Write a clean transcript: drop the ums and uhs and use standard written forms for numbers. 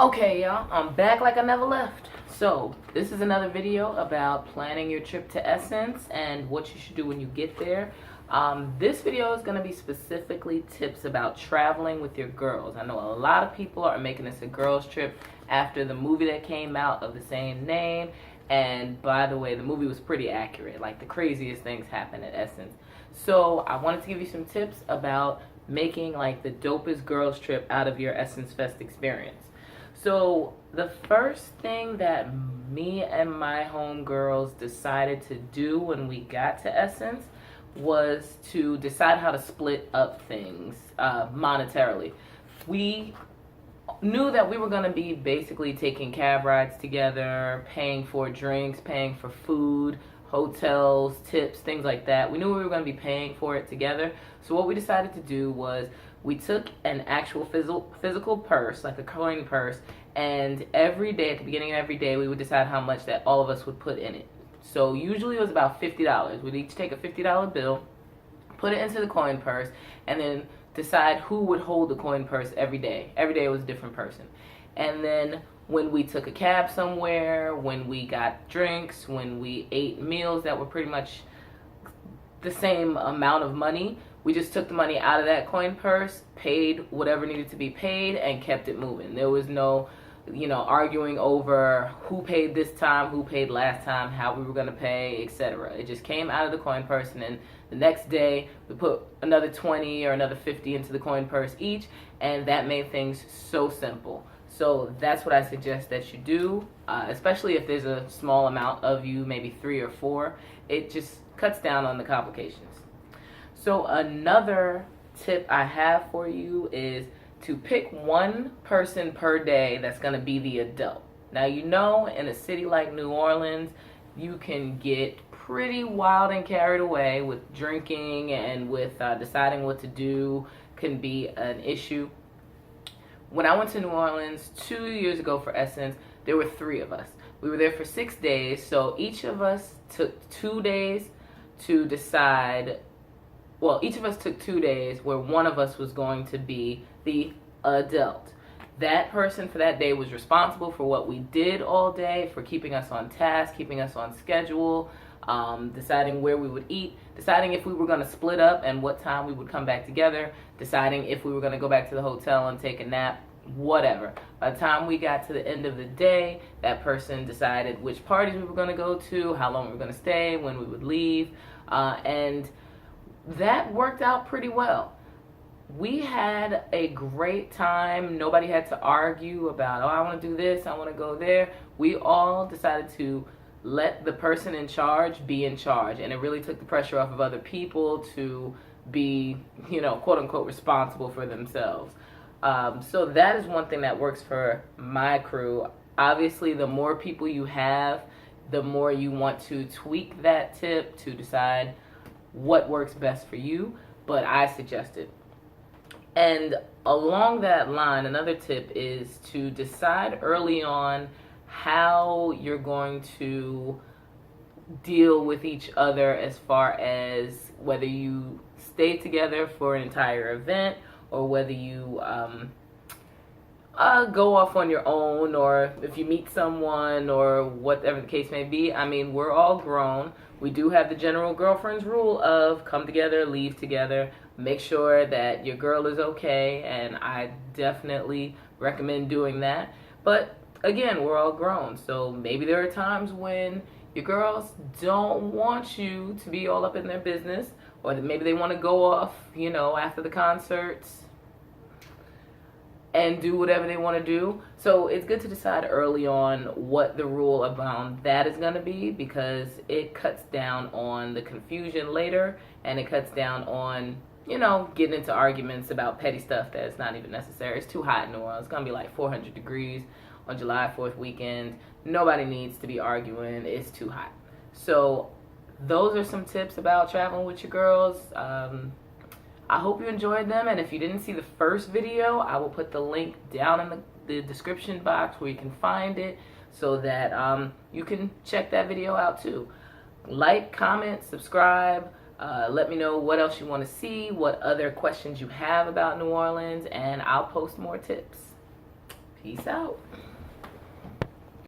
Okay, y'all, I'm back like I never left. So, this is another video about planning your trip to Essence and what you should do when you get there. This video is going to be specifically tips about traveling with your girls. I know a lot of people are making this a girls trip after the movie that came out of the same name. And by the way, the movie was pretty accurate. Like, the craziest things happen at Essence. So, I wanted to give you some tips about making like the dopest girls trip out of your Essence Fest experience. So the first thing that me and my homegirls decided to do when we got to Essence was to decide how to split up things monetarily. We knew that we were going to be basically taking cab rides together, paying for drinks, paying for food, hotels, tips, things like that. We knew we were going to be paying for it together. So what we decided to do was we took an actual physical purse, like a coin purse, and every day, at the beginning of every day, we would decide how much that all of us would put in it. So usually it was about $50. We'd each take a $50 bill, put it into the coin purse, and then decide who would hold the coin purse every day. Every day it was a different person. And then when we took a cab somewhere, when we got drinks, when we ate meals that were pretty much the same amount of money, we just took the money out of that coin purse, paid whatever needed to be paid, and kept it moving. There was no, arguing over who paid this time, who paid last time, how we were going to pay, etc. It just came out of the coin purse, and then the next day we put another 20 or another 50 into the coin purse each, and that made things so simple. So that's what I suggest that you do, especially if there's a small amount of you, maybe 3 or 4. It just cuts down on the complications. So another tip I have for you is to pick one person per day that's going to be the adult. Now, in a city like New Orleans, you can get pretty wild and carried away with drinking, and with deciding what to do can be an issue. When I went to New Orleans 2 years ago for Essence, there were 3 of us. We were there for 6 days, so each of us took 2 days to decide. Well, each of us took 2 days where one of us was going to be the adult. That person for that day was responsible for what we did all day, for keeping us on task, keeping us on schedule, deciding where we would eat, deciding if we were going to split up and what time we would come back together, deciding if we were going to go back to the hotel and take a nap, whatever. By the time we got to the end of the day, that person decided which parties we were going to go to, how long we were going to stay, when we would leave, and that worked out pretty well. We had a great time. Nobody had to argue about, oh, I want to do this, I want to go there. We all decided to let the person in charge be in charge, and it really took the pressure off of other people to be, quote unquote, responsible for themselves. So that is one thing that works for my crew. Obviously, the more people you have, the more you want to tweak that tip to decide what works best for you, but I suggest it. And along that line, another tip is to decide early on how you're going to deal with each other, as far as whether you stay together for an entire event or whether you go off on your own, or if you meet someone, or whatever the case may be. I mean, we're all grown. We do have the general girlfriend's rule of come together, leave together. Make sure that your girl is okay, and I definitely recommend doing that. But again, we're all grown, so maybe there are times when your girls don't want you to be all up in their business, or maybe they want to go off, after the concerts and do whatever they want to do. So it's good to decide early on what the rule around that is going to be, because it cuts down on the confusion later, and it cuts down on, getting into arguments about petty stuff that's not even necessary. It's too hot in New Orleans. It's going to be like 400 degrees on July 4th weekend. Nobody needs to be arguing. It's too hot. So those are some tips about traveling with your girls. I hope you enjoyed them, and if you didn't see the first video, I will put the link down in the description box where you can find it, so that you can check that video out too. Like, comment, subscribe, let me know what else you want to see, what other questions you have about New Orleans, and I'll post more tips. Peace out.